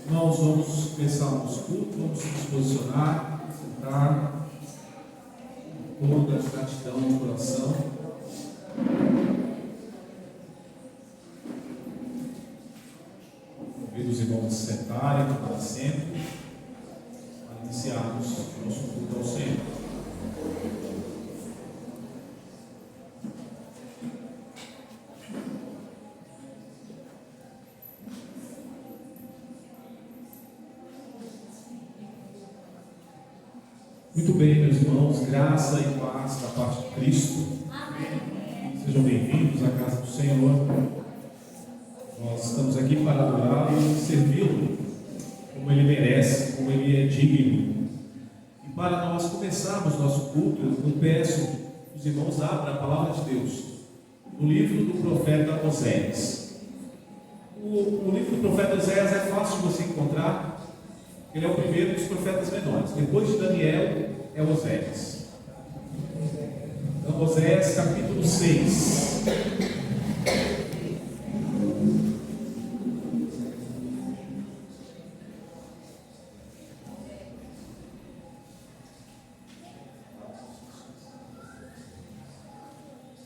Nós vamos começar o nosso culto, vamos nos posicionar, sentar, toda a gratidão no coração. Convido os irmãos a se sentarem, tomar assento, para iniciarmos o nosso culto ao Senhor. Muito bem, meus irmãos, graça e paz da parte de Cristo. Amém. Sejam bem-vindos à casa do Senhor. Nós estamos aqui para adorá-lo e servi-lo como Ele merece, como Ele é digno. E para nós começarmos nosso culto, eu peço que os irmãos abram a palavra de Deus no livro do profeta Oséias. O livro do profeta Oséias é fácil de você encontrar. Ele é o primeiro dos profetas menores. Depois de Daniel, é Oséias. Então, Oséias, capítulo 6.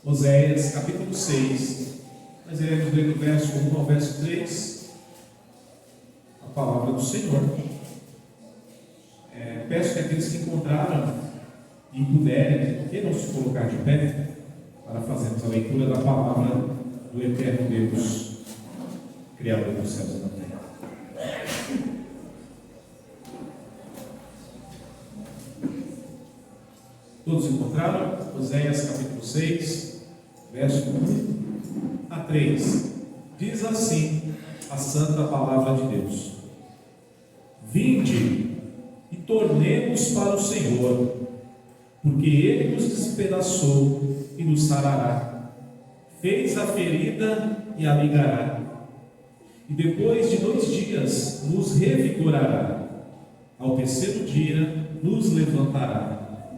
Oséias, capítulo 6. Nós iremos ler do verso 1 ao verso 3. A palavra do Senhor. Peço que aqueles que encontraram e puderem, queiram se colocar de pé para fazermos a leitura da palavra do eterno Deus, Criador dos céus e da terra. Todos encontraram? Oséias capítulo 6, verso 1 a 3. Diz assim a santa palavra de Deus: Vinde e tornemos para o Senhor, porque Ele nos despedaçou e nos sarará, fez a ferida e a ligará, e depois de 2 dias nos revigorará, ao terceiro dia nos levantará,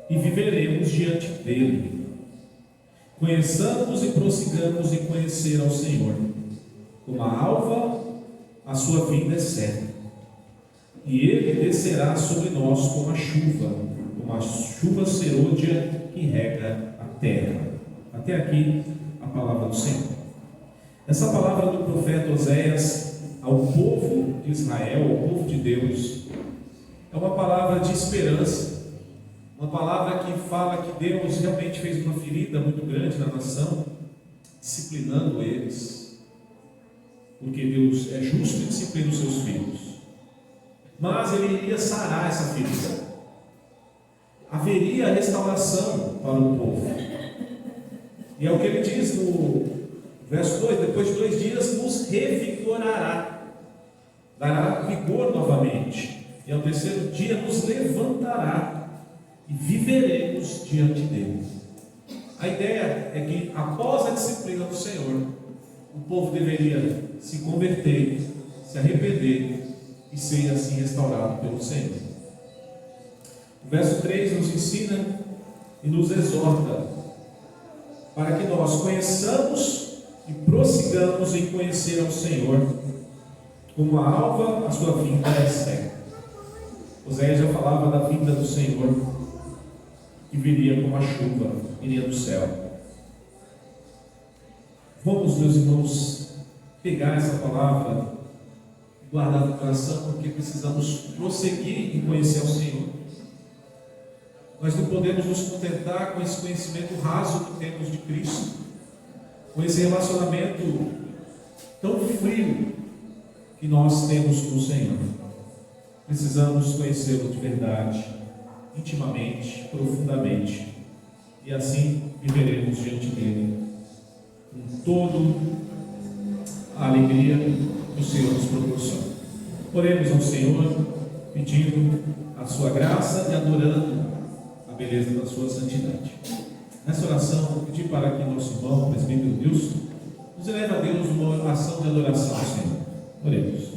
e viveremos diante dele. Conheçamos e prossigamos em conhecer ao Senhor. Como a alva, a sua vinda é certa, e Ele descerá sobre nós como a chuva serôdia que rega a terra. Até aqui a palavra do Senhor. Essa palavra do profeta Oséias ao povo de Israel, ao povo de Deus, é uma palavra de esperança, uma palavra que fala que Deus realmente fez uma ferida muito grande na nação, disciplinando eles, porque Deus é justo e disciplina os seus filhos. Mas Ele iria sarar essa ferida. Haveria restauração para o povo. E é o que Ele diz no verso 2: depois de 2 dias nos revigorará, dará vigor novamente, e ao terceiro dia nos levantará, e viveremos diante dele. A ideia é que após a disciplina do Senhor, o povo deveria se converter, se arrepender e ser assim restaurado pelo Senhor. O verso 3 nos ensina e nos exorta para que nós conheçamos e prossigamos em conhecer ao Senhor, como a alva a sua vinda é certa. Oséias já falava da vinda do Senhor, que viria como a chuva, viria do céu. Vamos, meus irmãos, pegar essa palavra e guardar no coração, porque precisamos prosseguir em conhecer ao Senhor. Nós não podemos nos contentar com esse conhecimento raso que temos de Cristo, com esse relacionamento tão frio que nós temos com o Senhor. Precisamos conhecê-lo de verdade, intimamente, profundamente, e assim viveremos diante dele com toda a alegria que o Senhor nos proporciona. Oremos ao Senhor, pedindo a sua graça e adorando a beleza da sua santidade. Nessa oração, vou pedir para que nosso irmão, o presbítero Wilson, nos eleve a Deus uma oração de adoração ao Senhor. Oremos.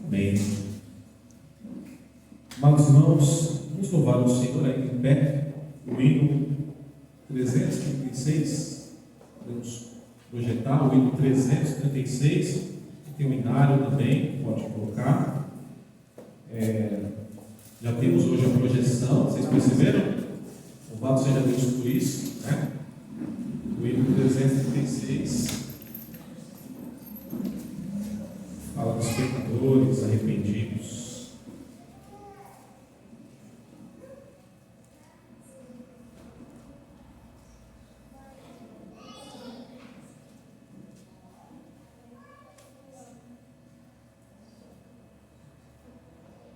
Amém. Amados irmãos, vamos louvar o Senhor aí em pé, o hino 336. Vamos projetar o hino 336, que tem um hinário também, pode colocar. Já temos hoje a projeção, vocês perceberam? Louvado seja Deus por isso, né? O hino 336 fala dos pecadores arrependidos.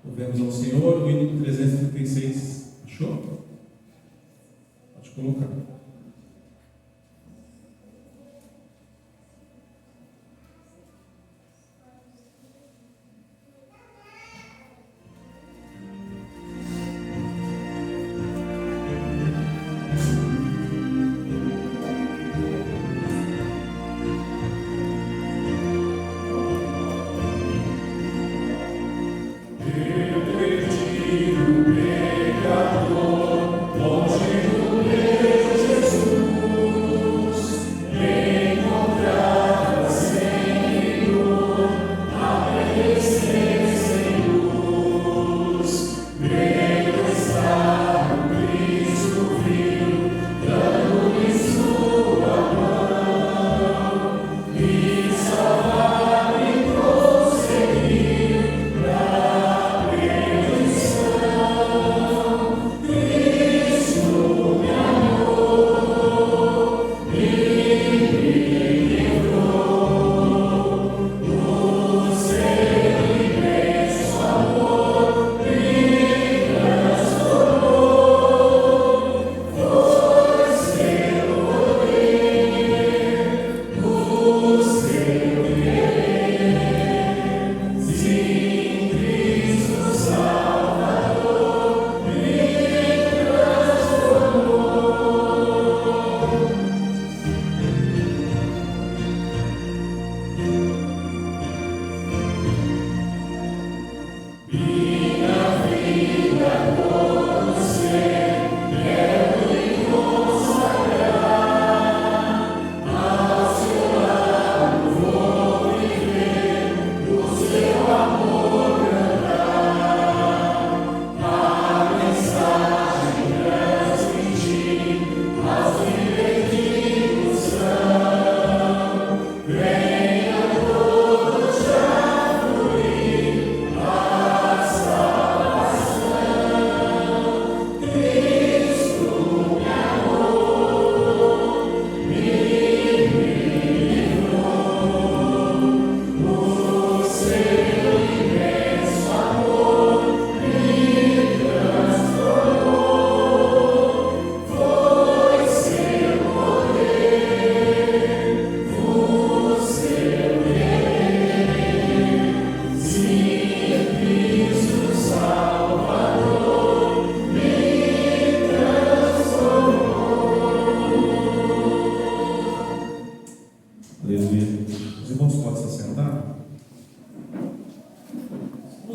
Louvemos ao Senhor, o hino 336. Achou? Pode colocar. Pecador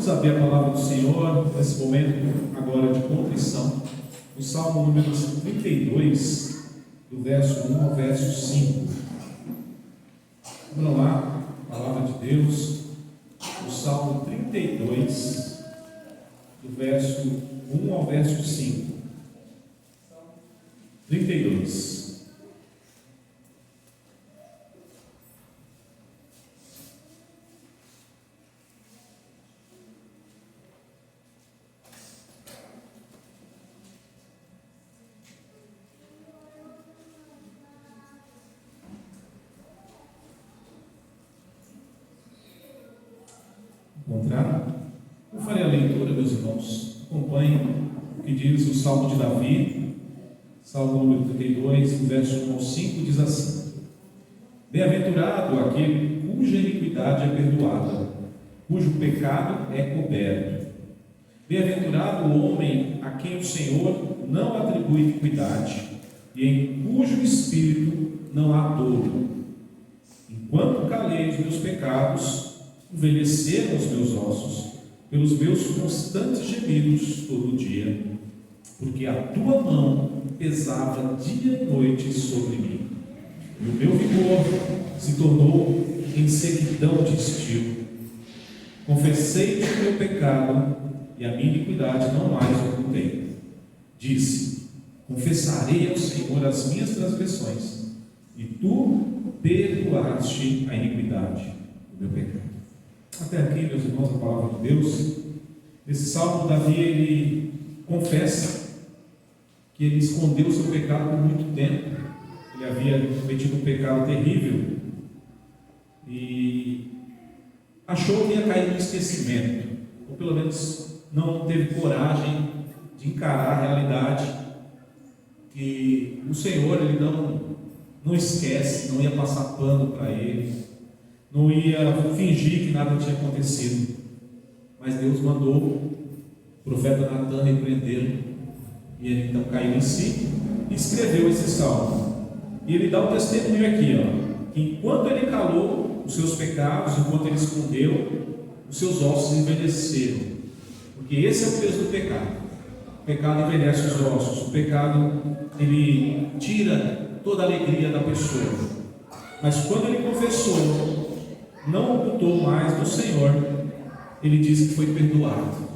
Vamos abrir a palavra do Senhor nesse momento agora de contrição, o Salmo número 32, do verso 1 ao verso 5. Vamos lá, palavra de Deus, o Salmo 32, do verso 1 ao verso 5. 32. Encontraram? Eu farei a leitura, meus irmãos. Acompanhem o que diz o Salmo de Davi, Salmo número 32, verso 1 ao 5, diz assim: Bem-aventurado aquele cuja iniquidade é perdoada, cujo pecado é coberto. Bem-aventurado o homem a quem o Senhor não atribui iniquidade, e em cujo espírito não há dolo. Enquanto calei os meus pecados, envelheceram os meus ossos, pelos meus constantes gemidos todo o dia, porque a tua mão pesava dia e noite sobre mim, e o meu vigor se tornou em sequidão de estio. Confessei-te o meu pecado, e a minha iniquidade não mais ocultei. Disse: confessarei ao Senhor as minhas transgressões, e tu perdoaste a iniquidade do meu pecado. Até aqui, meus irmãos, a palavra de Deus. Nesse salmo, Davi, ele confessa que ele escondeu o seu pecado por muito tempo. Ele havia cometido um pecado terrível e achou que ia cair no esquecimento, ou pelo menos não teve coragem de encarar a realidade que o Senhor, ele não esquece, não ia passar pano para ele, não ia fingir que nada tinha acontecido. Mas Deus mandou o profeta Natan repreendê-lo, e ele então caiu em si e escreveu esse salmo. E ele dá um testemunho aqui, que enquanto ele calou os seus pecados, enquanto ele escondeu, os seus ossos envelheceram, porque esse é o peso do pecado. O pecado envelhece os ossos, o pecado, ele tira toda a alegria da pessoa. Mas quando ele confessou, não ocultou mais do Senhor, ele diz que foi perdoado.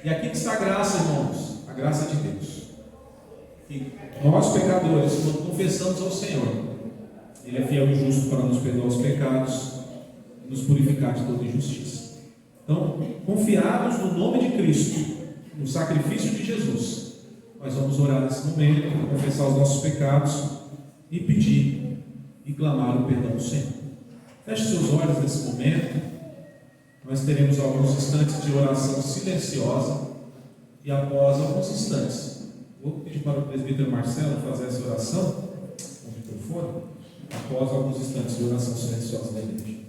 E aqui que está a graça, irmãos, a graça de Deus. E nós, pecadores, quando confessamos ao Senhor, Ele é fiel e justo para nos perdoar os pecados e nos purificar de toda injustiça. Então, confiados no nome de Cristo, no sacrifício de Jesus, nós vamos orar nesse momento, confessar os nossos pecados e pedir e clamar o perdão do Senhor. Feche seus olhos nesse momento. Nós teremos alguns instantes de oração silenciosa, e após alguns instantes, vou pedir para o presbítero Marcelo fazer essa oração com o microfone, após alguns instantes de oração silenciosa da igreja.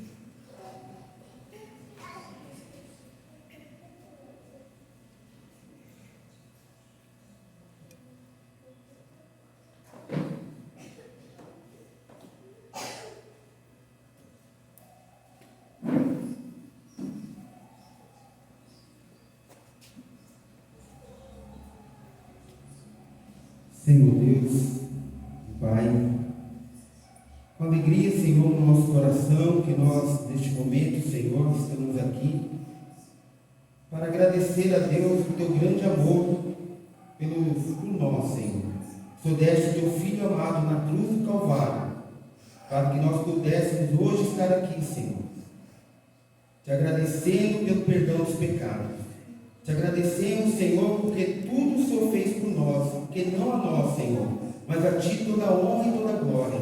Senhor Deus, Pai, com alegria, Senhor, no nosso coração, que nós, neste momento, Senhor, estamos aqui para agradecer a Deus o teu grande amor por nós, Senhor. Tu deste teu Filho amado na cruz do Calvário, para que nós pudéssemos hoje estar aqui, Senhor, te agradecendo pelo perdão dos pecados. Te agradecemos, Senhor, porque tudo o Senhor fez por nós, porque não a nós, Senhor, mas a Ti toda a honra e toda a glória.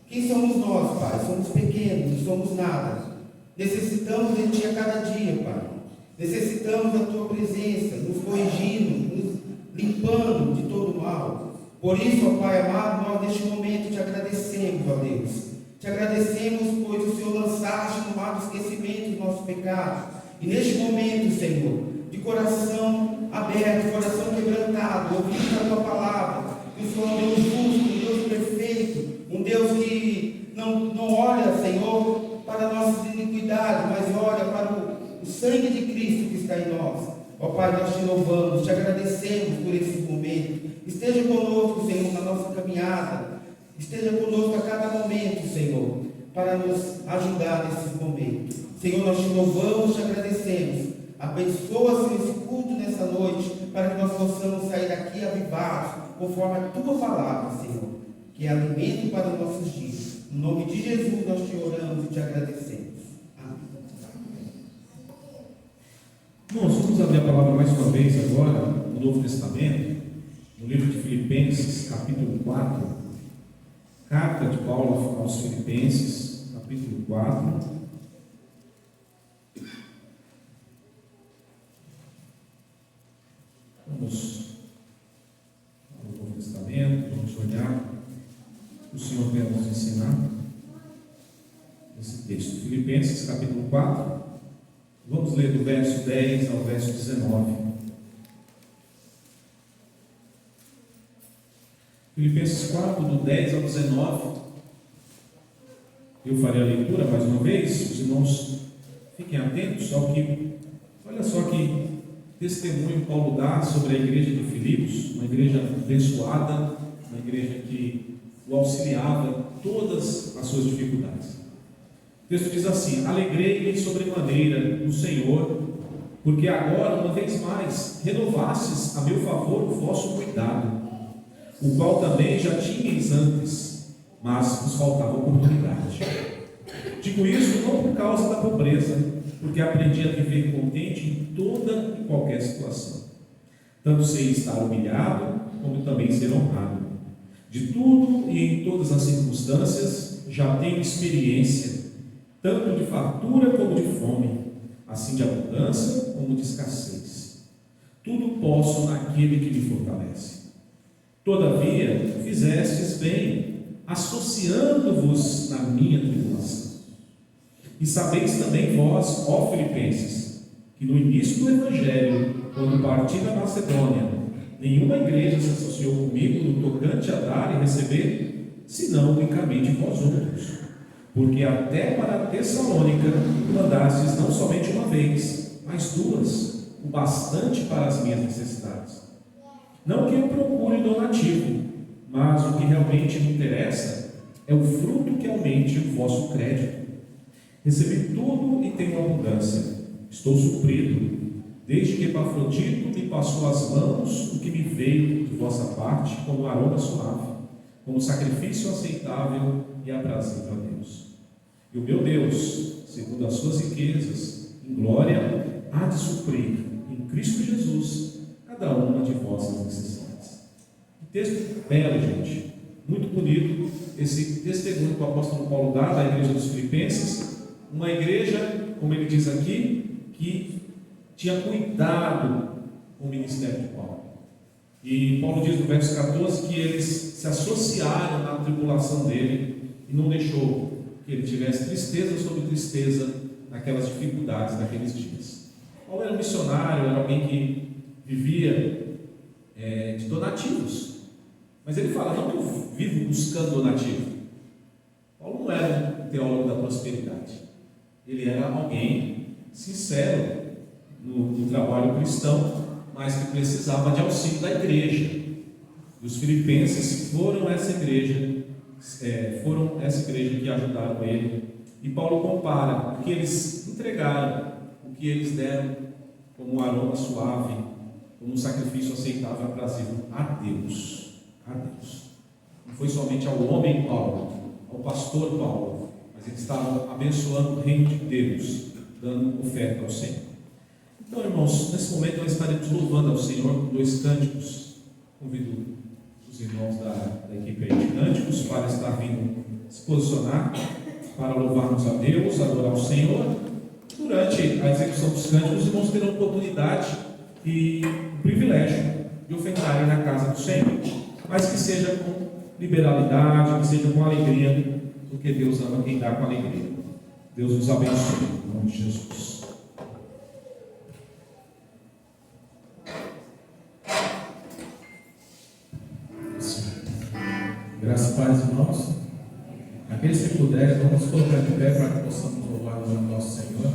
Quem somos nós, Pai? Somos pequenos, não somos nada. Necessitamos de Ti a cada dia, Pai. Necessitamos da Tua presença, nos corrigindo, nos limpando de todo o mal. Por isso, ó Pai amado, nós neste momento Te agradecemos, ó Deus. Te agradecemos, pois o Senhor lançaste no mar do esquecimento dos nossos pecados. E neste momento, Senhor, de coração aberto, coração quebrantado, ouvindo a Tua palavra, que o Senhor é um Deus justo, um Deus perfeito, um Deus que não olha, Senhor, para nossas iniquidades, mas olha para o sangue de Cristo que está em nós. Ó Pai, nós te louvamos, te agradecemos por esse momento. Esteja conosco, Senhor, na nossa caminhada. Esteja conosco a cada momento, Senhor, para nos ajudar nesse momento. Senhor, nós te louvamos, te agradecemos. Abençoa, Senhor, esse culto nessa noite, para que nós possamos sair daqui avivados, conforme a tua palavra, Senhor, que é alimento para os nossos dias. Em nome de Jesus nós te oramos e te agradecemos. Amém. Irmãos, vamos abrir a palavra mais uma vez agora, no Novo Testamento, no livro de Filipenses, capítulo 4. Carta de Paulo aos Filipenses, capítulo 4. Vamos ao Novo Testamento, vamos olhar o que o Senhor quer nos ensinar nesse texto. Filipenses capítulo 4, vamos ler do verso 10 ao verso 19. Filipenses 4, do 10 ao 19. Eu farei a leitura mais uma vez, os irmãos fiquem atentos ao que, olha só que testemunho Paulo dá sobre a igreja de Filipos, uma igreja abençoada, uma igreja que o auxiliava em todas as suas dificuldades. O texto diz assim: alegrei-me sobremaneira no Senhor, porque agora, uma vez mais, renovastes a meu favor o vosso cuidado, o qual também já tinhais antes, mas vos faltava oportunidade. Digo isso não por causa da pobreza, porque aprendi a viver contente em toda e qualquer situação. Tanto sei estar humilhado, como também ser honrado. De tudo e em todas as circunstâncias já tenho experiência, tanto de fartura como de fome, assim de abundância como de escassez. Tudo posso naquele que me fortalece. Todavia, fizestes bem, associando-vos na minha tribulação. E sabeis também vós, ó Filipenses, que no início do Evangelho, quando parti da Macedônia, nenhuma igreja se associou comigo no tocante a dar e receber, senão unicamente vós outros. Porque até para Tessalônica mandastes não somente uma vez, mas duas, o bastante para as minhas necessidades. Não que eu procure donativo, mas o que realmente me interessa é o fruto que aumente o vosso crédito. Recebi tudo e tenho abundância. Estou suprido, desde que Epafrodito me passou às mãos o que me veio de vossa parte como aroma suave, como sacrifício aceitável e aprazível a Deus. E o meu Deus, segundo as suas riquezas, em glória, há de suprir em Cristo Jesus cada uma de vossas necessidades. Que texto belo, gente. Muito bonito esse testemunho que o apóstolo Paulo dá da igreja dos Filipenses. Uma igreja, como ele diz aqui, que tinha cuidado com o ministério de Paulo. E Paulo diz no verso 14 que eles se associaram na tribulação dele e não deixou que ele tivesse tristeza sobre tristeza naquelas dificuldades daqueles dias. Paulo era um missionário, era alguém que vivia de donativos. Mas ele fala, não que eu vivo buscando donativo. Paulo não era um teólogo da prosperidade. Ele era alguém sincero no trabalho cristão, mas que precisava de auxílio da igreja. E os filipenses foram essa igreja que ajudaram ele. E Paulo compara o que eles entregaram, o que eles deram como um aroma suave, como um sacrifício aceitável e aprazível a Deus. A Deus. Não foi somente ao homem Paulo, ao pastor Paulo, mas eles estavam abençoando o reino de Deus, dando oferta ao Senhor. Então, irmãos, nesse momento nós estaremos louvando ao Senhor com 2 cânticos. Convido os irmãos da equipe de cânticos para estar vindo se posicionar, para louvarmos a Deus, adorar o Senhor. Durante a execução dos cânticos, os irmãos terão oportunidade e o privilégio de ofertarem na casa do Senhor, mas que seja com liberalidade, que seja com alegria, porque Deus ama quem dá com alegria. Deus nos abençoe, em nome de Jesus. Graças e paz, irmãos. Aqueles que puderem, vamos colocar de pé para que possamos louvar o nome do nosso Senhor.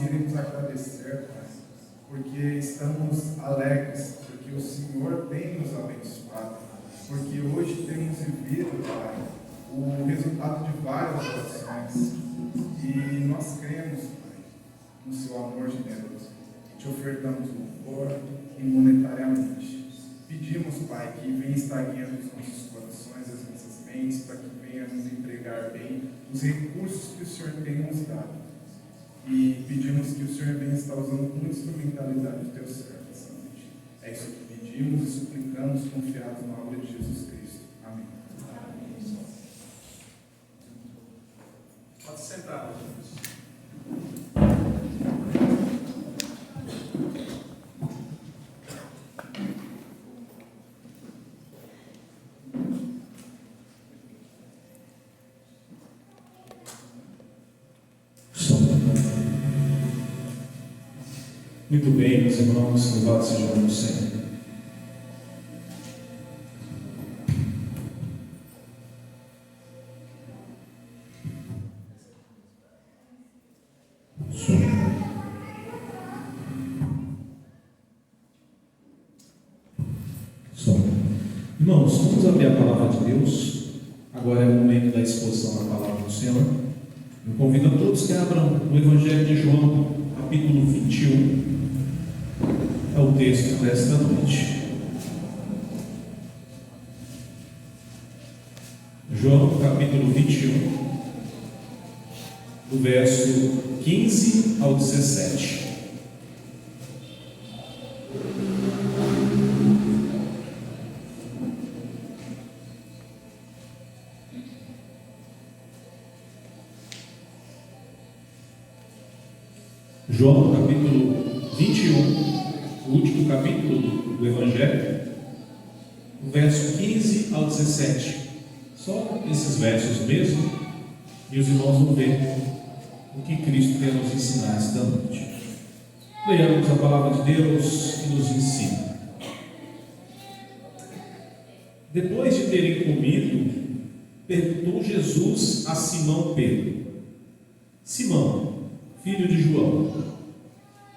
queremos agradecer, Pai, porque estamos alegres, porque o Senhor tem nos abençoado, porque hoje temos vivido, Pai, o resultado de várias orações, e nós cremos, Pai, no seu amor generoso, e te ofertamos louvor e monetariamente. Pedimos, Pai, que venha estar guiando os nossos corações, as nossas mentes, para que venha nos entregar bem os recursos que o Senhor tem nos dado. E pedimos que o Senhor venha estar usando com instrumentalidade o teu servo essa noite. É isso que pedimos e suplicamos, confiados na obra de Jesus Cristo. Amém. Pode sentar, Jesus. Muito bem, meus irmãos, louvado seja o Senhor. Irmãos, vamos abrir a palavra de Deus. Agora é o momento da exposição da palavra do Senhor. Eu convido a todos que abram o Evangelho de João, capítulo 21. É o texto desta noite. João, capítulo 21, do verso 15 ao 17. João, capítulo 21, o último capítulo do Evangelho, o verso 15 ao 17. Só esses versos mesmo, e os irmãos vão ver o que Cristo quer nos ensinar esta noite. Leiamos a palavra de Deus que nos ensina. Depois de terem comido, perguntou Jesus a Simão Pedro: Simão, filho de João,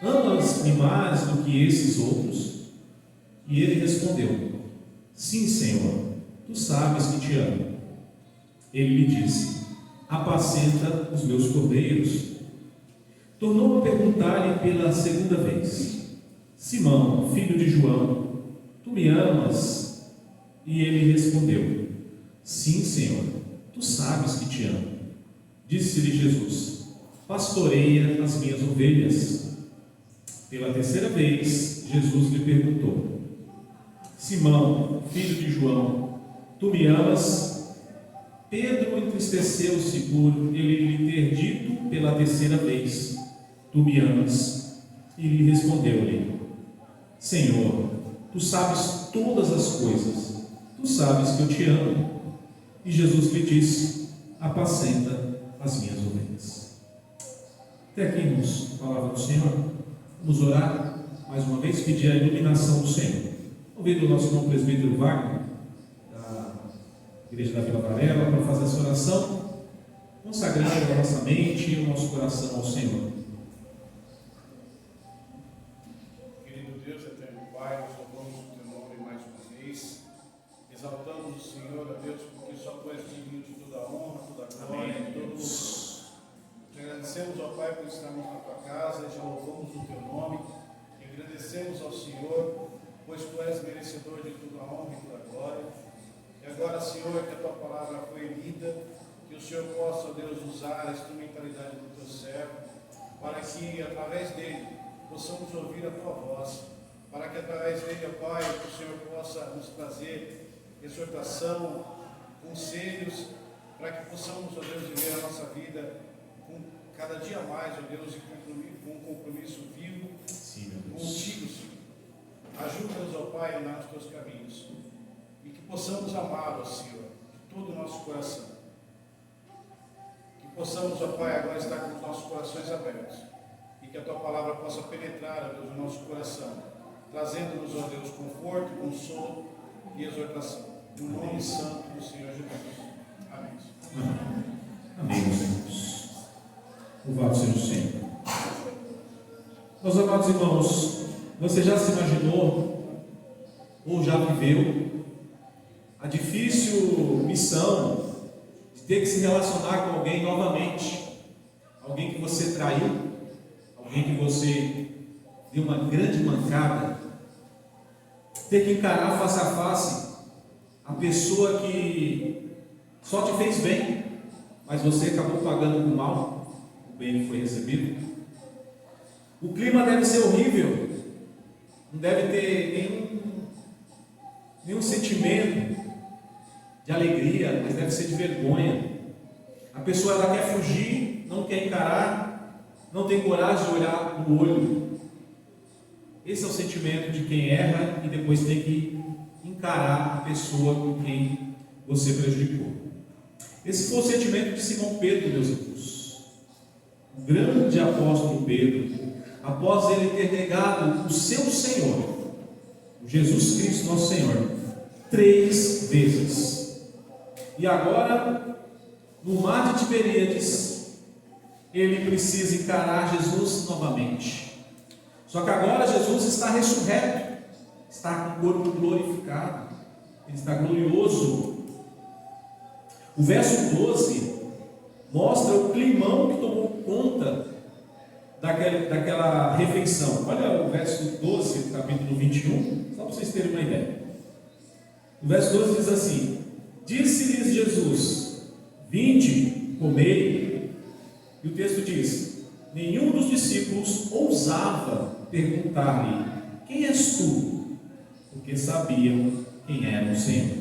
amas-me mais do que esses outros? E ele respondeu: Sim, Senhor, tu sabes que te amo. Ele lhe disse: Apacenta os meus cordeiros. Tornou a perguntar-lhe pela segunda vez: Simão, filho de João, tu me amas? E ele respondeu: Sim, Senhor, tu sabes que te amo. Disse-lhe Jesus: Pastoreia as minhas ovelhas. Pela terceira vez, Jesus lhe perguntou: Simão, filho de João, tu me amas? Pedro entristeceu-se por ele lhe ter dito pela terceira vez: Tu me amas? E lhe respondeu-lhe: Senhor, tu sabes todas as coisas, tu sabes que eu te amo. E Jesus lhe disse: Apacenta as minhas ovelhas. Até aqui, irmãos, a palavra do Senhor. Vamos orar mais uma vez, pedir a iluminação do Senhor. Convido o nosso irmão presbítero Wagner, da Igreja da Vila Varela, para fazer essa oração, consagrando a nossa mente e o nosso coração ao Senhor. Querido Deus, eterno Pai, nós louvamos o teu nome mais uma vez, exaltamos o Senhor, a Deus, porque só tu és digno de toda a honra, toda a glória e todo o louvor. Te agradecemos, ó Pai, por estarmos na tua casa, te louvamos o teu nome, e agradecemos ao Senhor, pois tu és merecedor de toda a honra e toda a glória. E agora, Senhor, que a tua palavra foi lida, que o Senhor possa, ó Deus, usar a instrumentalidade do teu servo, para que através dele possamos ouvir a tua voz, para que através dele, ó Pai, o Senhor possa nos trazer exortação, conselhos, para que possamos, ó Deus, viver a nossa vida com cada dia mais, ó Deus, e com um compromisso vivo contigo, Senhor. Ajuda-nos, ó Pai, a andar nos teus caminhos e que possamos amar, ó Senhor, de todo o nosso coração. Que possamos, ó Pai, agora estar com os nossos corações abertos e que a tua palavra possa penetrar, ó Deus, no nosso coração, trazendo-nos, ó Deus, conforto, consolo e exortação. No nome santo do Senhor Jesus. Amém. Amém, meus irmãos. Louvado seja o Senhor. Meus amados irmãos, você já se imaginou ou já viveu a difícil missão de ter que se relacionar com alguém novamente? Alguém que você traiu, alguém que você deu uma grande mancada, ter que encarar face a face a pessoa que só te fez bem, mas você acabou pagando com mal o bem que foi recebido. O clima deve ser horrível, não deve ter nenhum sentimento de alegria, mas deve ser de vergonha. A pessoa ela quer fugir, não quer encarar, não tem coragem de olhar no olho. Esse é o sentimento de quem erra e depois tem que encarar a pessoa com quem você prejudicou. Esse foi o sentimento de Simão Pedro, meus irmãos. O grande apóstolo Pedro, após ele ter negado o seu Senhor, o Jesus Cristo, nosso Senhor, 3 vezes. E agora, no mar de Tiberíades, ele precisa encarar Jesus novamente. Só que agora Jesus está ressurreto, está com o corpo glorificado, ele está glorioso. O verso 12 mostra o climão que tomou conta daquela refeição. Olha o verso 12, capítulo 21, só para vocês terem uma ideia. O verso 12 diz assim: disse-lhes Jesus: vinde, comei. E o texto diz: nenhum dos discípulos ousava perguntar-lhe: quem és tu? Porque sabiam quem era o Senhor.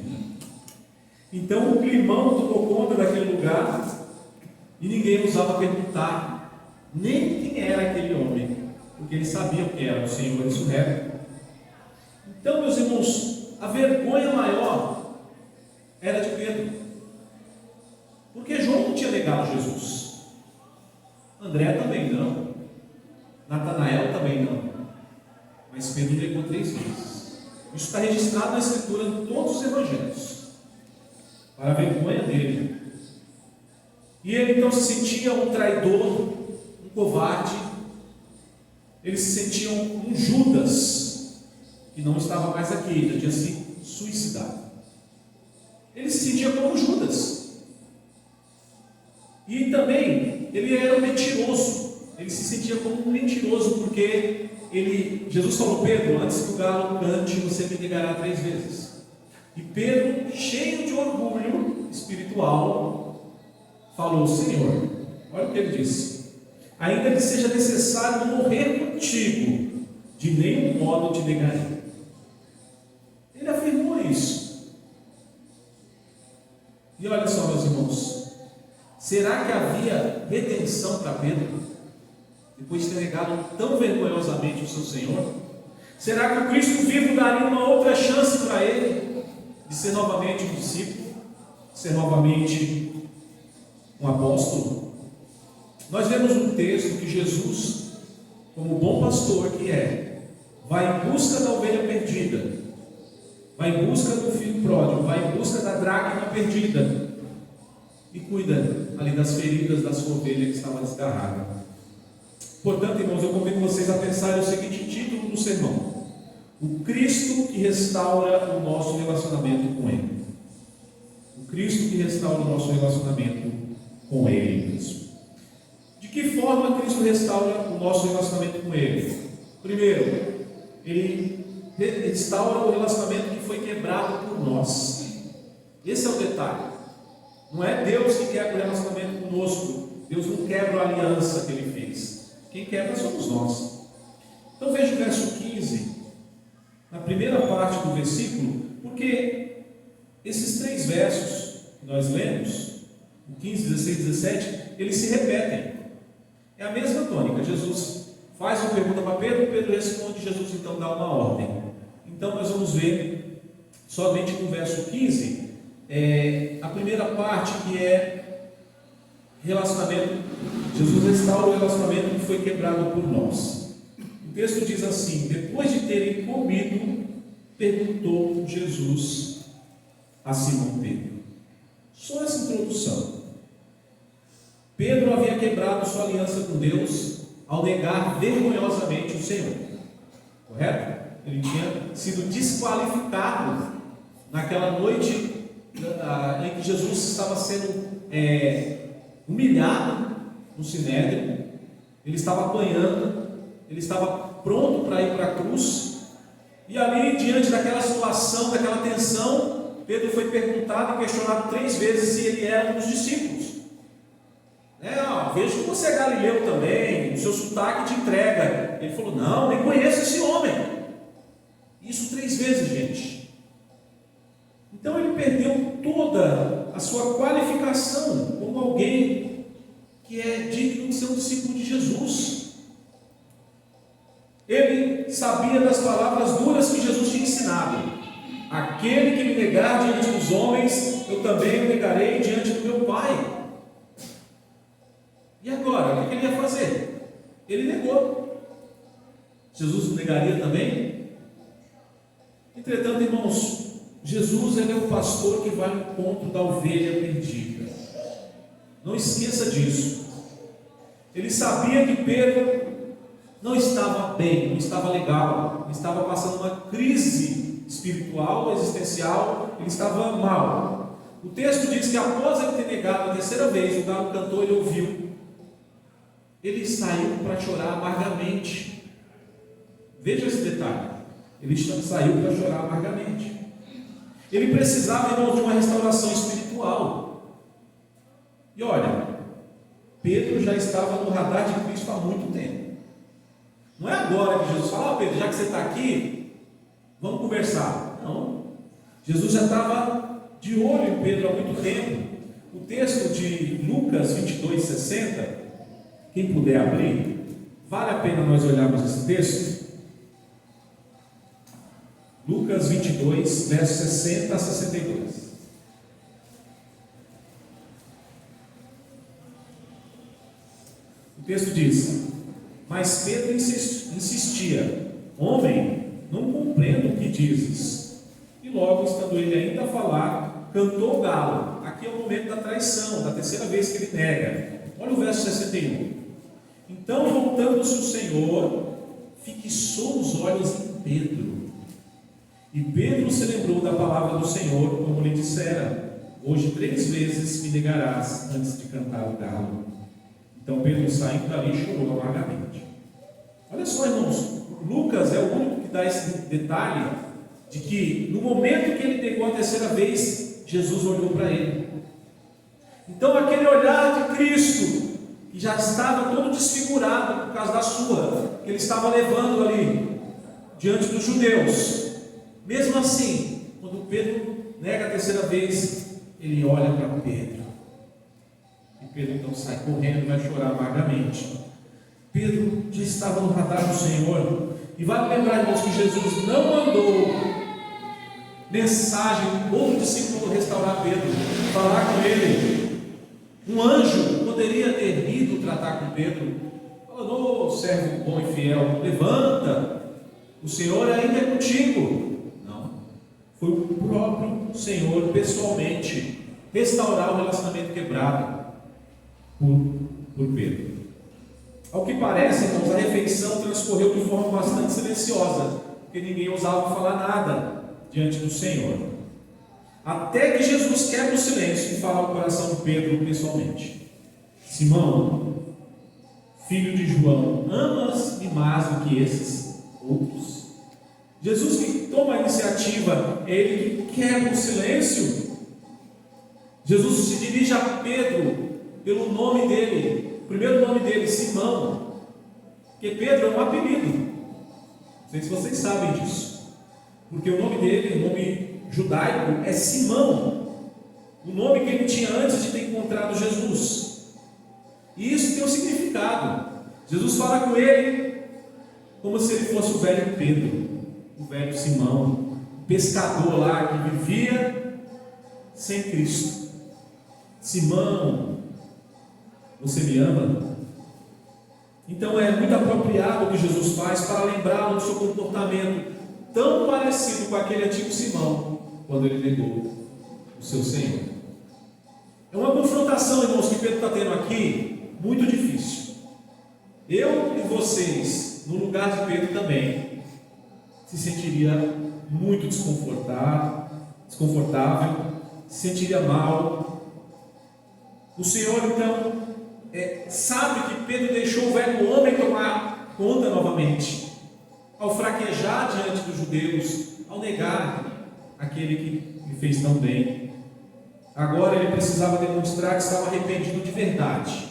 Então o climão tomou conta daquele lugar e ninguém ousava perguntar nem quem era aquele homem, porque eles sabiam quem era o Senhor ressurreto. Então, meus irmãos, a vergonha maior era de Pedro, porque João não tinha negado Jesus, André também não, Natanael também não, mas Pedro negou 3 vezes. Isso está registrado na Escritura em todos os evangelhos, para a vergonha dele. E ele então se sentia um traidor, um covarde. Ele se sentia um Judas, que não estava mais aqui, já tinha se suicidado. Ele se sentia como Judas. E também, ele era um mentiroso. Ele se sentia como um mentiroso, porque Jesus falou: Pedro, antes que o galo cante, você me negará 3 vezes. E Pedro, cheio de orgulho espiritual, falou: Senhor, olha o que ele disse: ainda que seja necessário morrer contigo, de nenhum modo te negarei. Ele afirmou isso. E olha só, meus irmãos, será que havia redenção para Pedro, depois de ter negado tão vergonhosamente o seu Senhor? Será que o Cristo vivo daria uma outra chance para ele, de ser novamente um discípulo, de ser novamente um apóstolo? Nós vemos um texto que Jesus, como bom pastor que é, vai em busca da ovelha perdida, vai em busca do filho pródigo, vai em busca da dracma perdida e cuida ali das feridas da sua ovelha que estava desgarrada. Portanto, irmãos, eu convido vocês a pensar no seguinte título do sermão: o Cristo que restaura o nosso relacionamento com Ele. O Cristo que restaura o nosso relacionamento com Ele mesmo. De que forma Cristo restaura o nosso relacionamento com Ele? Primeiro, Ele restaura o relacionamento que foi quebrado por nós. Esse é o detalhe. Não é Deus que quebra o relacionamento conosco. Deus não quebra a aliança que Ele fez. Quem quebra somos nós. Então veja o verso 15, na primeira parte do versículo, porque esses 3 versos que nós lemos, o 15, 16 e 17, eles se repetem. É a mesma tônica. Jesus faz uma pergunta para Pedro, Pedro responde, Jesus então dá uma ordem. Então nós vamos ver somente no verso 15, a primeira parte, que é relacionamento. Jesus restaura o relacionamento que foi quebrado por nós. O texto diz assim: depois de terem comido, perguntou Jesus a Simão Pedro. Só essa introdução. Pedro havia quebrado sua aliança com Deus ao negar vergonhosamente o Senhor. Correto? Ele tinha sido desqualificado naquela noite em que Jesus estava sendo humilhado no Sinédrio. Ele estava apanhando, ele estava pronto para ir para a cruz, e ali, diante daquela situação, daquela tensão, Pedro foi perguntado e questionado 3 vezes se ele era um dos discípulos. Vejo que você é galileu também, o seu sotaque te entrega. Ele falou: não, nem conheço esse homem. Isso 3 vezes, gente. Então ele perdeu toda a sua qualificação como alguém que é digno de ser um discípulo de Jesus. Ele sabia das palavras duras que Jesus tinha ensinado: aquele que me negar diante dos homens, eu também o negarei diante do meu Pai. E agora, o que ele ia fazer? Ele negou. Jesus o negaria também? Entretanto, irmãos, Jesus, ele é o pastor que vai ao encontro da ovelha perdida. Não esqueça disso. Ele sabia que Pedro não estava bem, não estava legal, ele estava passando uma crise espiritual, existencial, ele estava mal. O texto diz que após ele ter negado a 3ª vez, o galo cantou, ele ouviu. Ele saiu para chorar amargamente. Veja esse detalhe. Ele saiu para chorar amargamente. Ele precisava, irmãos, de uma restauração espiritual. E olha, Pedro já estava no radar de Cristo há muito tempo. Não é agora que Jesus fala: Pedro, já que você está aqui, vamos conversar. Não. Jesus já estava de olho em Pedro há muito tempo. O texto de Lucas 22, 60, quem puder abrir, vale a pena nós olharmos esse texto. Lucas 22, versos 60 a 62. O texto diz: mas Pedro insistia: homem, não compreendo o que dizes. E logo, estando ele ainda a falar, cantou o galo. Aqui é o momento da traição, da 3ª vez que ele nega. Olha o verso 61. Então, voltando-se o Senhor, fixou os olhos em Pedro. E Pedro se lembrou da palavra do Senhor, como lhe dissera: hoje 3 vezes me negarás antes de cantar o galo. Então Pedro, saindo dali, chorou amargamente. Olha só, irmãos, Lucas é o único que dá esse detalhe de que no momento que ele negou a 3ª vez, Jesus olhou para ele. Então aquele olhar de Cristo, que já estava todo desfigurado por causa da surra que ele estava levando ali diante dos judeus, mesmo assim, quando Pedro nega a 3ª vez, ele olha para Pedro. E Pedro então sai correndo e vai chorar amargamente. Pedro já estava no radar do Senhor. E vale lembrar, irmãos, que Jesus não mandou mensagem ou discípulo restaurar Pedro, falar com ele. Um anjo poderia ter ido tratar com Pedro, falando: ô servo bom e fiel, levanta, o Senhor ainda é contigo. Não, foi o próprio Senhor pessoalmente restaurar o relacionamento quebrado por Pedro. Ao que parece, irmãos, a refeição transcorreu de forma bastante silenciosa, porque ninguém ousava falar nada diante do Senhor, até que Jesus quebra o silêncio e fala ao coração de Pedro pessoalmente: Simão, filho de João, amas-me mais do que esses outros? Jesus que toma a iniciativa, é ele que quebra o silêncio. Jesus se dirige a Pedro pelo nome dele, o primeiro nome dele, Simão, porque Pedro é um apelido. Não sei se vocês sabem disso, porque o nome dele, o nome judaico, é Simão, o nome que ele tinha antes de ter encontrado Jesus. E isso tem um significado. Jesus fala com ele como se ele fosse o velho Pedro, o velho Simão, o pescador lá que vivia sem Cristo. Simão, você me ama? Então é muito apropriado o que Jesus faz para lembrá-lo do seu comportamento tão parecido com aquele antigo Simão, quando ele negou o seu Senhor. É uma confrontação, irmãos, que Pedro está tendo aqui, muito difícil. eu e vocês, no lugar de Pedro também, se sentiria muito desconfortável, se sentiria mal. O Senhor então sabe que Pedro deixou o velho homem tomar conta novamente, ao fraquejar diante dos judeus, ao negar aquele que lhe fez tão bem. Agora ele precisava demonstrar que estava arrependido de verdade.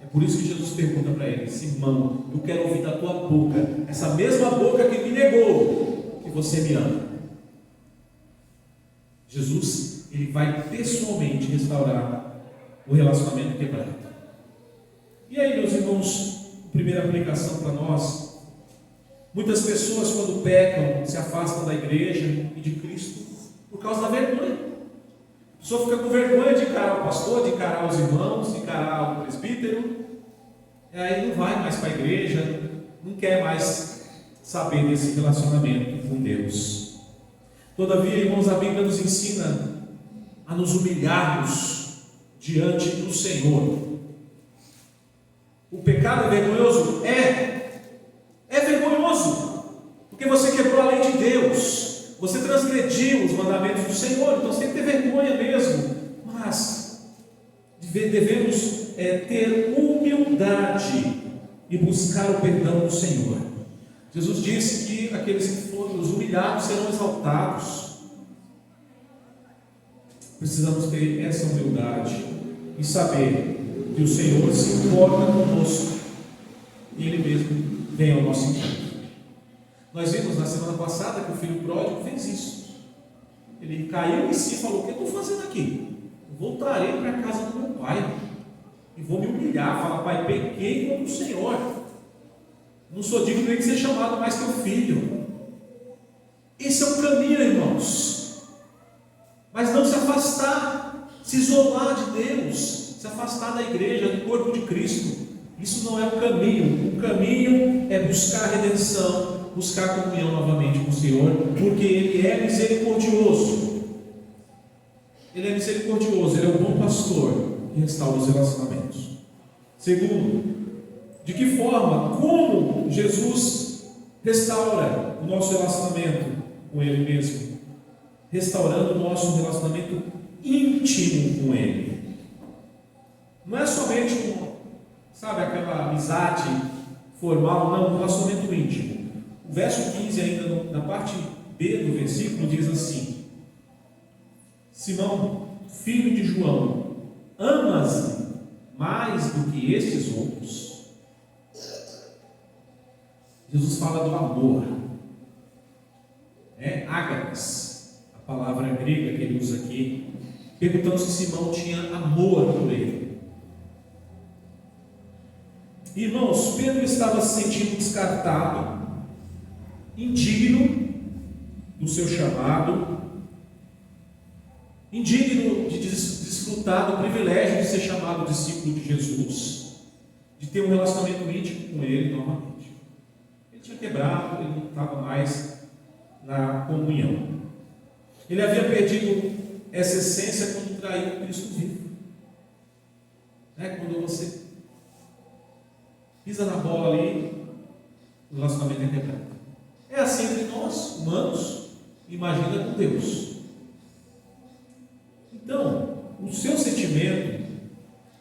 É por isso que Jesus pergunta para ele: Simão, eu quero ouvir da tua boca, essa mesma boca que me negou, que você me ama. Jesus, ele vai pessoalmente restaurar o relacionamento quebrado. E aí, meus irmãos, primeira aplicação para nós: muitas pessoas, quando pecam, se afastam da igreja e de Cristo por causa da vergonha. A pessoa fica com vergonha de encarar o pastor, de encarar os irmãos, de encarar o presbítero, e aí não vai mais para a igreja, não quer mais saber desse relacionamento com Deus. Todavia, irmãos, a Bíblia nos ensina a nos humilharmos diante do Senhor. O pecado é vergonhoso? É vergonhoso, porque você quebrou a lei de Deus, você transgrediu os mandamentos do Senhor, então você tem que ter vergonha mesmo, mas devemos ter humildade e buscar o perdão do Senhor. Jesus disse que aqueles que forem os humilhados serão exaltados. Precisamos ter essa humildade e saber que o Senhor se importa conosco e Ele mesmo vem ao nosso encontro. Nós vimos na semana passada que o filho pródigo fez isso. Ele caiu em si e falou: o que eu estou fazendo aqui? Eu voltarei para a casa do meu pai e vou me humilhar, falar: pai, pequei contra o Senhor, não sou digno nem de ser chamado mais teu filho. Esse é o caminho, irmãos. Mas não se afastar, se isolar de Deus, se afastar da igreja, do corpo de Cristo. Isso não é o caminho. O caminho é buscar redenção, buscar comunhão novamente com o Senhor, porque Ele é misericordioso. Ele é misericordioso, Ele é o bom pastor que restaura os relacionamentos. Segundo, de que forma, como Jesus restaura o nosso relacionamento com Ele mesmo? Restaurando o nosso relacionamento íntimo com Ele. Não é somente aquela amizade formal, não, um relacionamento íntimo. O verso 15, ainda na parte B do versículo, diz assim: Simão, filho de João, amas-me mais do que estes outros? Jesus fala do amor, ágapas, a palavra grega que ele usa aqui, perguntando se Simão tinha amor por ele. Irmãos, Pedro estava se sentindo descartado, indigno do seu chamado, indigno de desfrutar do privilégio de ser chamado discípulo de Jesus, de ter um relacionamento íntimo com Ele novamente. Ele tinha quebrado, ele não estava mais na comunhão. Ele havia perdido essa essência quando traiu o Cristo vivo. Quando você pisa na bola ali, o relacionamento é quebrado. É assim entre nós, humanos, imagina com Deus. Então, o seu sentimento,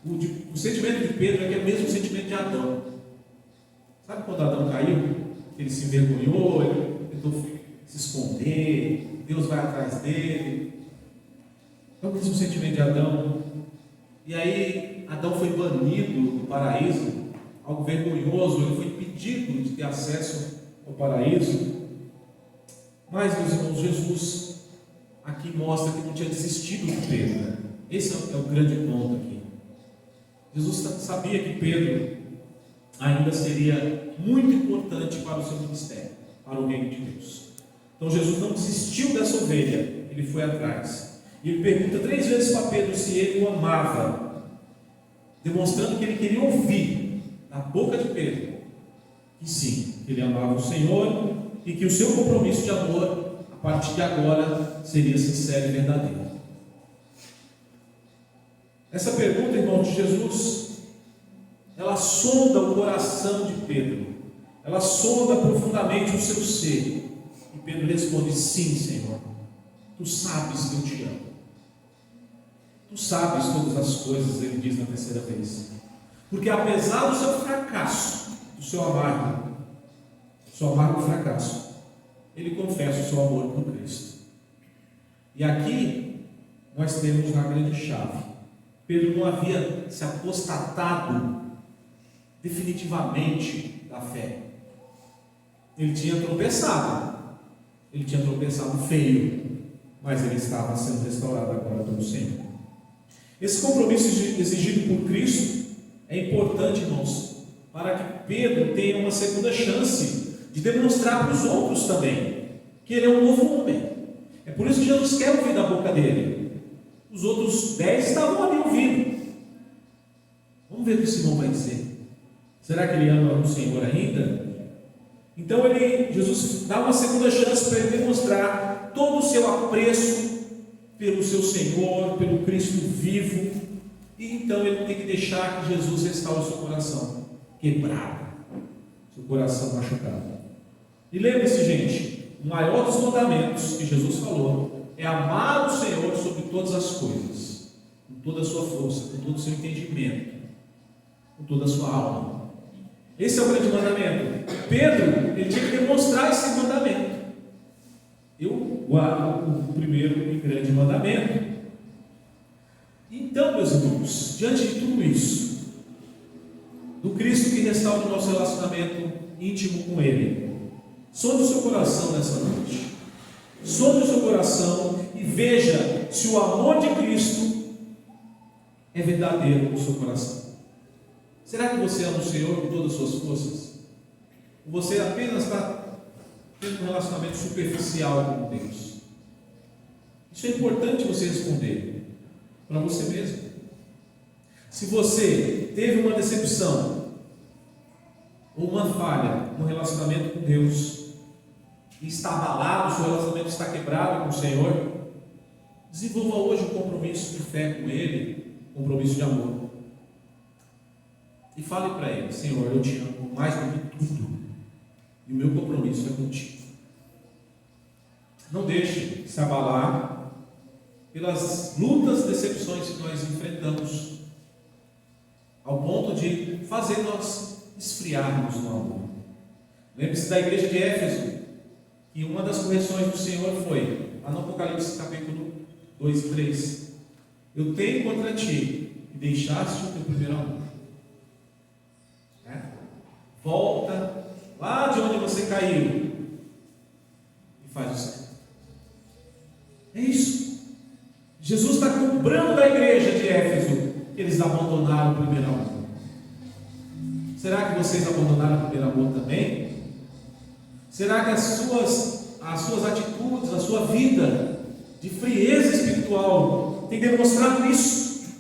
o sentimento de Pedro é o mesmo sentimento de Adão. Sabe quando Adão caiu? Ele se envergonhou, ele tentou se esconder, Deus vai atrás dele. É o mesmo sentimento de Adão. E aí, Adão foi banido do paraíso, algo vergonhoso, ele foi impedido de ter acesso ao paraíso. Mas, meus irmãos, Jesus aqui mostra que não tinha desistido de Pedro. Esse é o grande ponto aqui. Jesus sabia que Pedro ainda seria muito importante para o seu ministério, para o reino de Deus. Então Jesus não desistiu dessa ovelha, ele foi atrás. E ele pergunta 3 vezes para Pedro se ele o amava, demonstrando que ele queria ouvir da boca de Pedro que sim, que ele amava o Senhor e que o seu compromisso de amor, a partir de agora, seria sincero e verdadeiro. Essa pergunta, irmão, de Jesus ela sonda o coração de Pedro, ela sonda profundamente o seu ser. E Pedro responde: sim, Senhor, tu sabes que eu te amo. Tu sabes todas as coisas, ele diz na terceira vez. Porque apesar do seu fracasso, do seu amargo fracasso, ele confessa o seu amor por Cristo. E aqui nós temos uma grande chave. Pedro não havia se apostatado definitivamente da fé. Ele tinha tropeçado feio, mas ele estava sendo restaurado agora pelo Senhor. Esse compromisso exigido por Cristo é importante, irmãos, para que Pedro tenha uma segunda chance de demonstrar para os outros também que ele é um novo homem. É por isso que Jesus quer ouvir da boca dele. Os outros 10 estavam ali ouvindo. Vamos ver o que Simão vai dizer. Será que ele ama o Senhor ainda? Então Jesus dá uma segunda chance para ele demonstrar todo o seu apreço pelo seu Senhor, pelo Cristo vivo. E então ele tem que deixar que Jesus restaure o seu coração quebrado, seu coração machucado. E lembre-se, gente, o maior dos mandamentos que Jesus falou é amar o Senhor sobre todas as coisas, com toda a sua força, com todo o seu entendimento, com toda a sua alma. Esse é o grande mandamento. Pedro, ele tinha que demonstrar esse mandamento. Eu guardo o primeiro e grande mandamento. Então, meus irmãos, diante de tudo isso, do Cristo que restaura o nosso relacionamento íntimo com Ele, sonde o seu coração nessa noite. Sonde o seu coração e veja se o amor de Cristo é verdadeiro no seu coração. Será que você ama o Senhor com todas as suas forças? Ou você apenas está tendo um relacionamento superficial com Deus? Isso é importante você responder para você mesmo. Se você teve uma decepção ou uma falha no relacionamento com Deus e está abalado, o seu relacionamento está quebrado com o Senhor, desenvolva hoje um compromisso de fé com Ele, um compromisso de amor. E fale para Ele: Senhor, eu te amo mais do que tudo, e o meu compromisso é contigo. Não deixe se abalar pelas lutas, decepções que nós enfrentamos, ao ponto de fazer nós esfriarmos no amor. Lembre-se da igreja de Éfeso, que uma das correções do Senhor foi, lá no Apocalipse capítulo 2 e 3: eu tenho contra ti que deixaste o teu primeiro amor. Volta lá de onde você caiu e faz o certo. É isso. Jesus está cobrando da igreja de Éfeso que eles abandonaram o primeiro amor. Será que vocês abandonaram o primeiro amor também? Será que as suas atitudes, a sua vida de frieza espiritual tem demonstrado isso?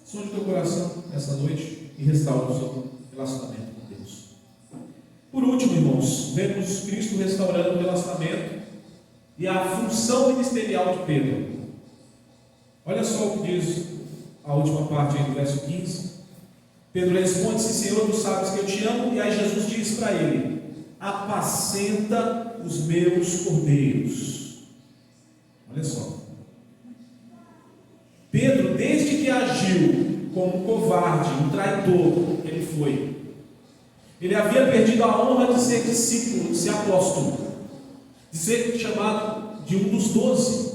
Sonde o teu coração essa noite e restaure o seu relacionamento com Deus. Por último, irmãos, vemos Cristo restaurando o relacionamento e a função ministerial de Pedro. Olha só o que diz a última parte aí do verso 15. Pedro responde: sim, Senhor, tu sabes que eu te amo. E aí Jesus diz para ele: apacenta os meus cordeiros. Olha só, Pedro, desde que agiu como um covarde, um traidor, ele foi. Ele havia perdido a honra de ser discípulo, de ser apóstolo, de ser chamado de um dos 12.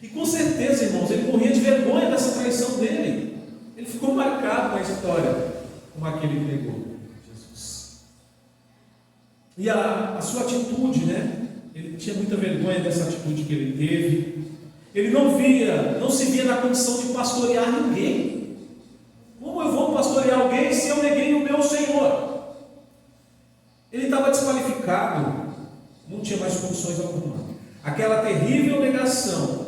E com certeza, irmãos, ele morria de vergonha dessa traição dele. Ele ficou marcado na história como aquele que negou Jesus. E a sua atitude, né? Ele tinha muita vergonha dessa atitude que ele teve. Ele não se via na condição de pastorear ninguém. Como eu vou pastorear alguém se eu neguei o meu Senhor? Ele estava desqualificado, não tinha mais condições alguma. Aquela terrível negação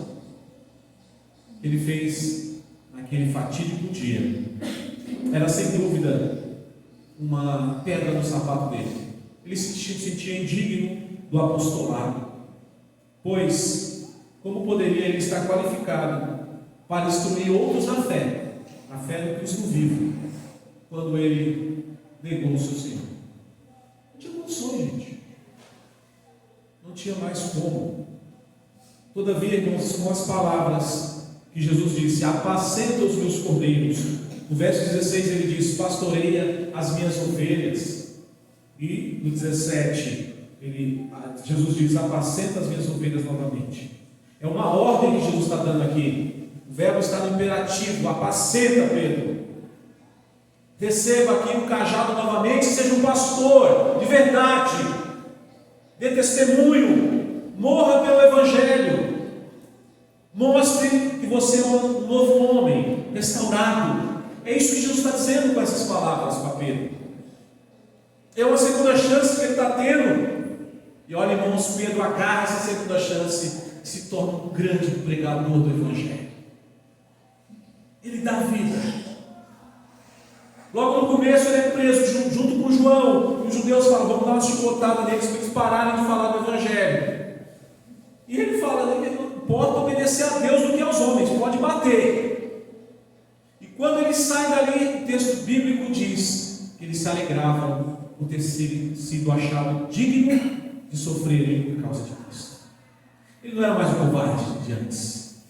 que ele fez naquele fatídico dia era sem dúvida uma pedra no sapato dele. Ele se sentia indigno do apostolado, pois como poderia ele estar qualificado para instruir outros na fé no Cristo vivo, quando ele negou o seu Senhor. Não tinha condições, gente. Não tinha mais como. Todavia, irmãos, com as palavras que Jesus disse: apacenta os meus cordeiros. No verso 16 ele diz: pastoreia as minhas ovelhas. E no 17 Jesus diz: apacenta as minhas ovelhas novamente. É uma ordem que Jesus está dando aqui. O verbo está no imperativo: apacenta, Pedro. Receba aqui um cajado novamente, seja um pastor de verdade, dê testemunho, morra pelo Evangelho, mostre que você é um novo homem, restaurado. É isso que Jesus está dizendo com essas palavras para Pedro. É uma segunda chance que ele está tendo. E olha, irmãos, Pedro agarra essa segunda chance e se torna um grande pregador do Evangelho. Ele dá vida. Logo no começo ele é preso junto com João, e os judeus falam: vamos dar uma chicotada neles para eles pararem de falar do Evangelho. E ele fala: não importa obedecer a Deus do que aos homens, pode bater. E quando eles saem dali, o texto bíblico diz que eles se alegravam por ter sido achado digno de sofrerem por causa de Cristo. Ele não era mais um covarde de antes.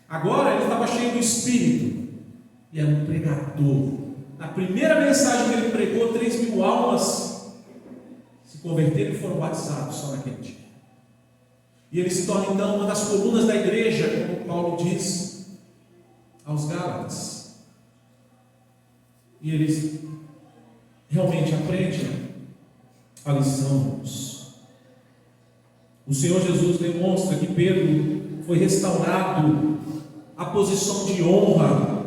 Agora ele estava cheio do Espírito e era um pregador. Na primeira mensagem que ele pregou, 3.000 almas se converteram e foram batizados só naquele dia. E ele se torna então uma das colunas da igreja, como Paulo diz aos Gálatas. E eles realmente aprendem a lição. O Senhor Jesus demonstra que Pedro foi restaurado à posição de honra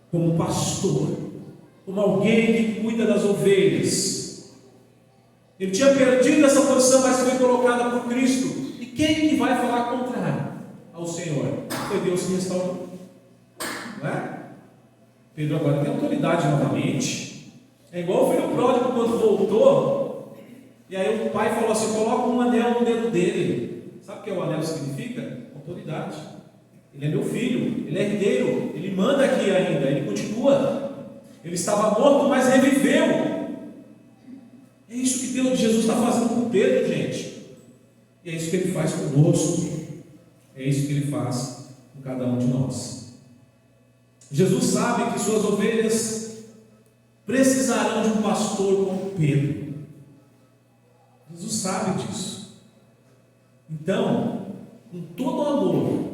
como pastor, como alguém que cuida das ovelhas. Ele tinha perdido essa posição, mas foi colocada por Cristo. E quem que vai falar contrário ao Senhor? Foi Deus que restaurou, não é? Pedro agora tem autoridade novamente. É igual o filho pródigo quando voltou, e aí o pai falou assim: coloca um anel no dedo dele. Sabe o que o anel significa? Autoridade. Ele é meu filho, ele é herdeiro, ele manda aqui ainda, ele continua. Ele estava morto, mas reviveu. É isso que Jesus está fazendo com Pedro, gente. E é isso que ele faz conosco. É isso que ele faz com cada um de nós. Jesus sabe que suas ovelhas precisarão de um pastor como Pedro. Jesus sabe disso. Então, com todo o amor,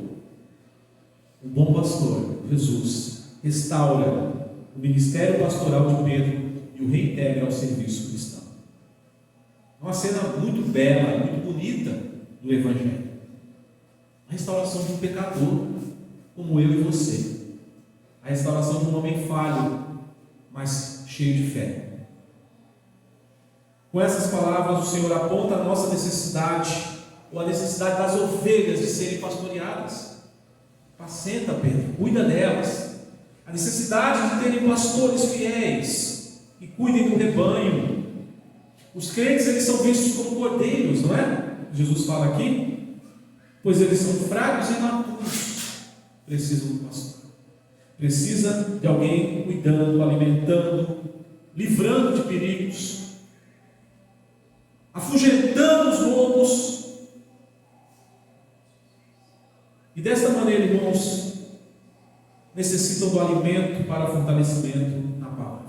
o bom pastor, Jesus, restaura o ministério pastoral de Pedro e o reintegra ao serviço cristão. É uma cena muito bela, muito bonita do Evangelho. A restauração de um pecador, como eu e você. A restauração de um homem falho, mas cheio de fé. Com essas palavras, o Senhor aponta a nossa necessidade, ou a necessidade das ovelhas de serem pastoreadas. Apacenta, Pedro, cuida delas. A necessidade de terem pastores fiéis que cuidem do rebanho. Os crentes, eles são vistos como cordeiros, não é? Jesus fala aqui, pois eles são fracos e imaturos. Precisam do pastor. Precisa de alguém cuidando, alimentando, livrando de perigos, afugentando os lobos. E desta maneira, irmãos, necessitam do alimento para fortalecimento na palavra.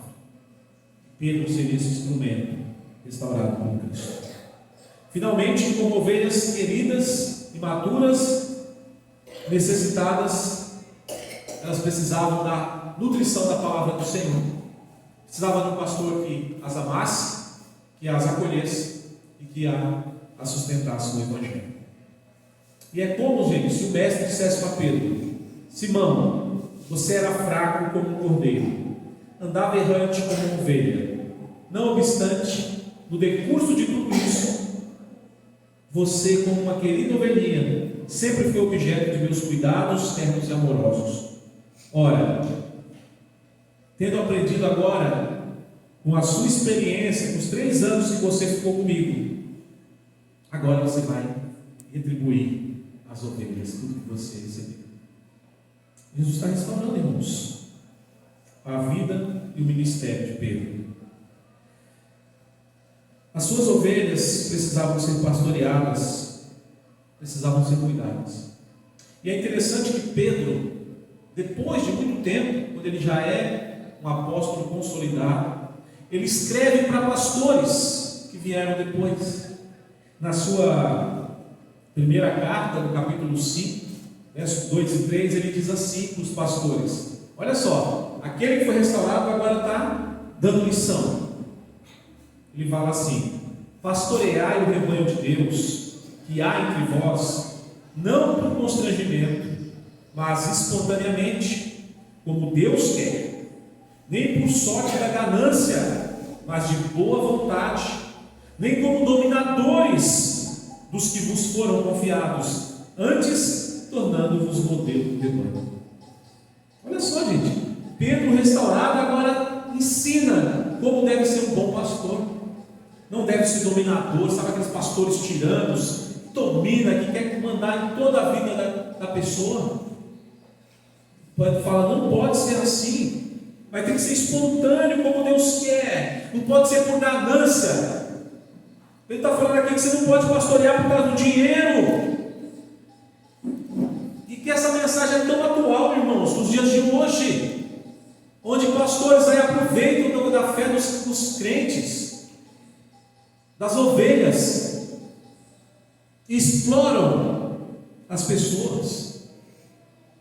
Pedro seria esse instrumento restaurado por Cristo. Finalmente, como ovelhas queridas, imaturas, necessitadas, elas precisavam da nutrição da palavra do Senhor. Precisavam de um pastor que as amasse, que as acolhesse e que as sustentasse no Evangelho. E é como, gente, se o mestre dissesse para Pedro: Simão, você era fraco como um cordeiro, andava errante como uma ovelha. Não obstante, no decurso de tudo isso, você, como uma querida ovelhinha, sempre foi objeto de meus cuidados ternos e amorosos. Ora, tendo aprendido agora, com a sua experiência, com os 3 anos que você ficou comigo, agora você vai retribuir às ovelhas tudo que você recebeu. Jesus está restaurando, irmãos. A a vida e o ministério de Pedro. As suas ovelhas precisavam ser pastoreadas, precisavam ser cuidadas. E é interessante que Pedro, depois de muito tempo, quando ele já é um apóstolo consolidado, ele escreve para pastores que vieram depois. Na sua primeira carta, no capítulo 5, versos 2 e 3, ele diz assim para os pastores: olha só, aquele que foi restaurado agora está dando lição. Ele fala assim: pastoreai o rebanho de Deus que há entre vós, não por constrangimento, mas espontaneamente, como Deus quer, nem por sorte da ganância, mas de boa vontade, nem como dominadores dos que vos foram confiados, antes tornando-vos modelo do rebanho. Olha só, gente, Pedro restaurado agora ensina como deve ser um bom pastor. Não deve ser dominador, sabe aqueles pastores tiranos, que domina, que quer mandar em toda a vida da pessoa. Fala, não pode ser assim, vai ter que ser espontâneo como Deus quer, não pode ser por ganância. Ele está falando aqui que você não pode pastorear por causa do dinheiro. E que essa mensagem é tão atual, irmãos, nos dias de hoje, onde pastores aí aproveitam da fé dos crentes, das ovelhas, e exploram as pessoas,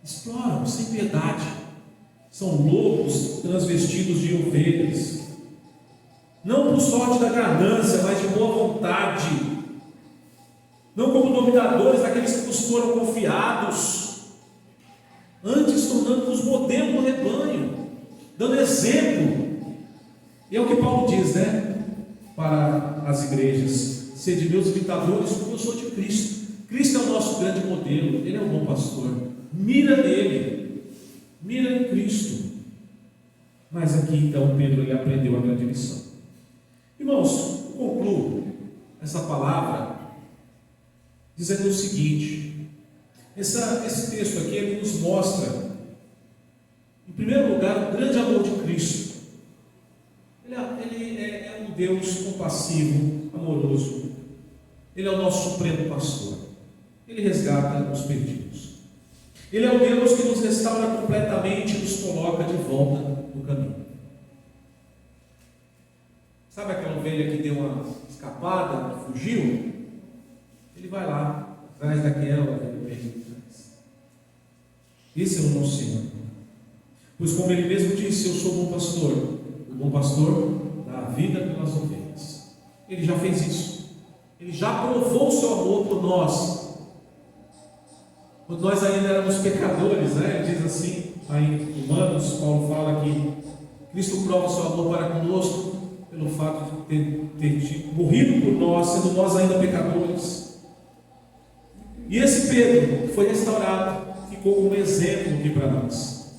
exploram sem piedade, são lobos transvestidos de ovelhas, não por sorte da ganância, mas de boa vontade, não como dominadores daqueles que nos foram confiados, antes tornando-nos modelo do rebanho, dando exemplo. E é o que Paulo diz, né, para as igrejas: sede meus imitadores, como eu sou de Cristo. Cristo é o nosso grande modelo, Ele é um bom pastor, mira nele, mira em Cristo. Mas aqui então Pedro, ele aprendeu a grande lição. Irmãos, concluo essa palavra dizendo o seguinte: esse texto aqui, ele nos mostra, em primeiro lugar, o grande amor de Cristo. Ele é um Deus compassivo, amoroso. Ele é o nosso supremo pastor. Ele resgata os perdidos. Ele é o Deus que nos restaura completamente e nos coloca de volta no caminho. Sabe aquela ovelha que deu uma escapada, fugiu? Ele vai lá, atrás daquela ovelha perdida. Esse é o nosso Senhor. Pois como Ele mesmo disse: eu sou o bom pastor. O bom pastor dá a vida pelas ovelhas. Ele já fez isso. Ele já provou o seu amor por nós. Quando nós ainda éramos pecadores, né? Ele diz assim, aí em Romanos, Paulo fala que Cristo prova o seu amor para conosco pelo fato de ter morrido por nós, sendo nós ainda pecadores. E esse Pedro, que foi restaurado, ficou como exemplo aqui para nós.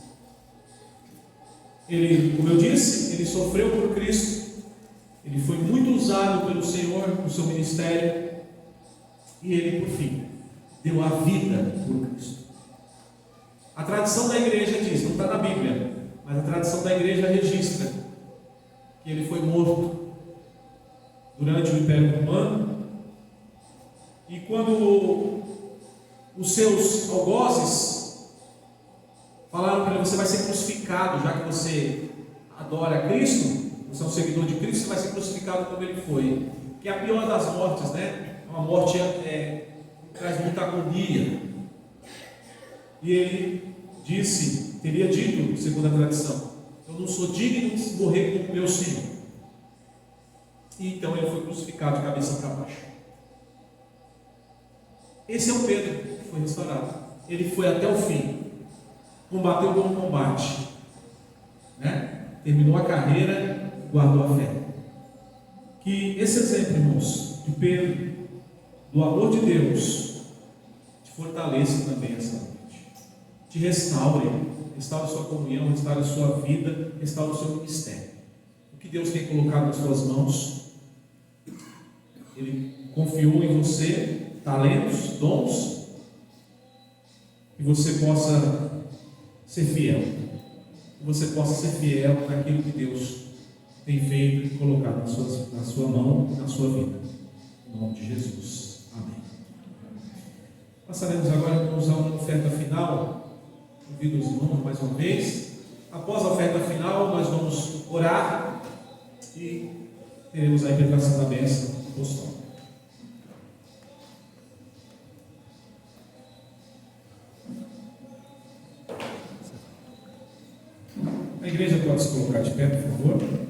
Ele, como eu disse, ele sofreu por Cristo, ele foi muito usado pelo Senhor no seu ministério, e ele, por fim, deu a vida por Cristo. A tradição da igreja diz, não está na Bíblia, mas a tradição da igreja registra que ele foi morto durante o Império Romano, e quando os seus algozes falaram para ele: você vai ser crucificado, já que você adora Cristo, você é um seguidor de Cristo, você vai ser crucificado como ele foi, que é a pior das mortes, né? Uma morte traz muita agonia. E ele disse, teria dito, segundo a tradição: eu não sou digno de morrer como meu Senhor. E então ele foi crucificado de cabeça para baixo. Esse é o Pedro que foi restaurado. Ele foi até o fim, combateu o bom combate, né? Terminou a carreira, guardou a fé. Que esse exemplo, irmãos, de Pedro, do amor de Deus, te fortaleça também essa noite, te restaure sua comunhão, restaure a sua vida, restaure o seu ministério. O que Deus tem colocado nas suas mãos, Ele confiou em você talentos, dons, que você possa ser fiel que você possa ser fiel naquilo que Deus tem feito e colocado na sua mão, na sua vida. Em nome de Jesus. Amém. Passaremos agora, irmãos, a uma oferta final. Convido os irmãos mais uma vez. Após a oferta final, nós vamos orar e teremos a interpretação da bênção apostólica. A igreja pode se colocar de pé, por favor.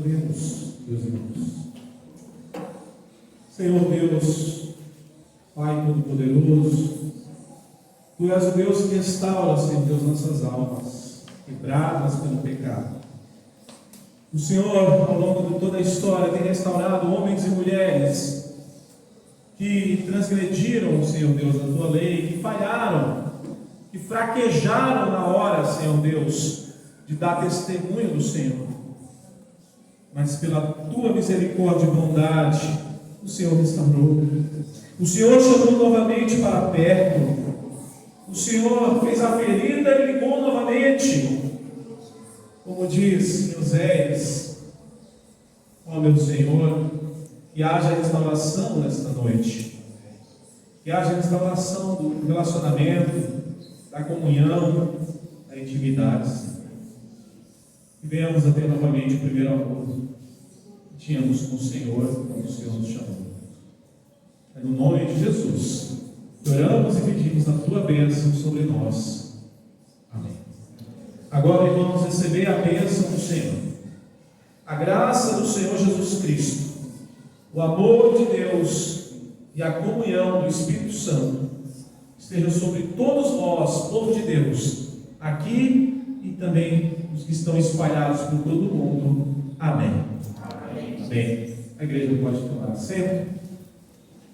Oremos, meus irmãos. Senhor Deus, Pai Todo-Poderoso, Tu és o Deus que restaura, Senhor Deus, nossas almas, quebradas pelo pecado. O Senhor, ao longo de toda a história, tem restaurado homens e mulheres que transgrediram, Senhor Deus, a Tua lei, que falharam, que fraquejaram na hora, Senhor Deus, de dar testemunho do Senhor. Mas pela Tua misericórdia e bondade, o Senhor restaurou. O Senhor chamou novamente para perto. O Senhor fez a ferida e ligou novamente. Como diz Oséias, ó meu Senhor, que haja restauração nesta noite. Que haja restauração do relacionamento, da comunhão, da intimidade. E venhamos a ter novamente o primeiro amor que tínhamos com o Senhor, quando o Senhor nos chamou. É no nome de Jesus que oramos e pedimos a Tua bênção sobre nós. Amém. Agora, irmãos, receber a bênção do Senhor. A graça do Senhor Jesus Cristo, o amor de Deus e a comunhão do Espírito Santo esteja sobre todos nós, povo de Deus, aqui e também os que estão espalhados por todo o mundo. Amém. Amém. A igreja pode tomar assento.